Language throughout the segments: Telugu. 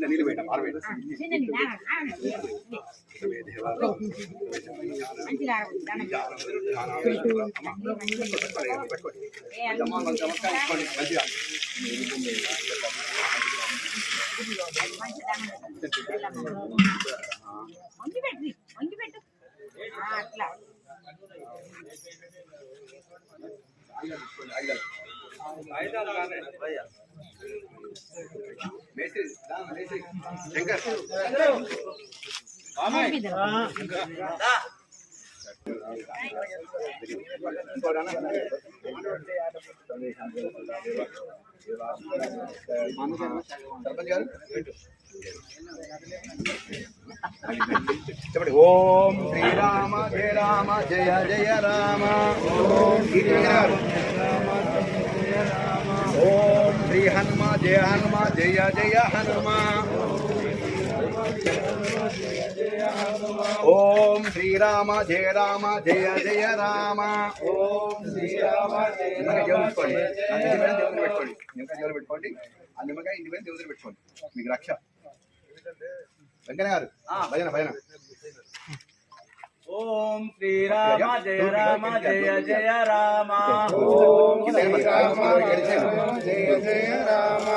నీళ్ళు పెట్ట అట్లా చెప్పండి. ఓం శ్రీరామ జయ రామ జయ జయ రామ. ఓం శ్రీ హనుమ జయ హనుమ జయ జయ హనుమ. ఓం శ్రీరామ జయ రామ జయ జయ రామ. ఓం శ్రీరామ పెట్టుకోండి, నిమ్మకాయ పెట్టుకోండి. ఆ నిమ్మకాయ ఇంటి మీద దేవుడు పెట్టుకోండి, మీకు రక్ష. వెంకయ్య గారు భజన భజన. ఓం శ్రీరామ జయ రామ జయ జయ రామ. ఓం శ్రీరామ జయ జయ రామ.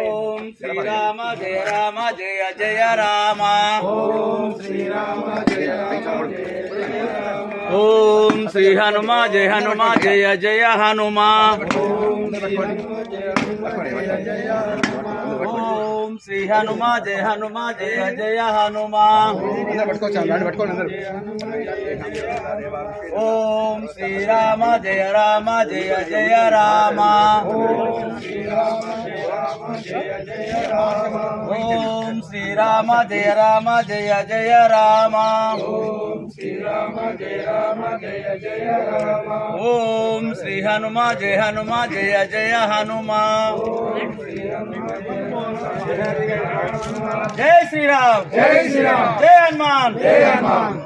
ఓం శ్రీరామ జయ రామ జయ జయ రామ. ఓం శ్రీరామ జయ రామ జయ జయ రామ. ఓం శ్రీ హనుమ జయ హనుమ జయ జయ హనుమ. ఓం శ్రీ హనుమ జయ హనుమ జయ జయ హనుమ. ఓం శ్రీరామ జయ రామ జయ జయ రామ. ఓం శ్రీరామ జయ రామ జయ జయ రామ. ఓం శ్రీ హనుమ జయ హనుమ జయ జయ హనుమ. జై శ్రీరామ్ జై శ్రీరామ్ జై హనుమాన్ జై హనుమాన్.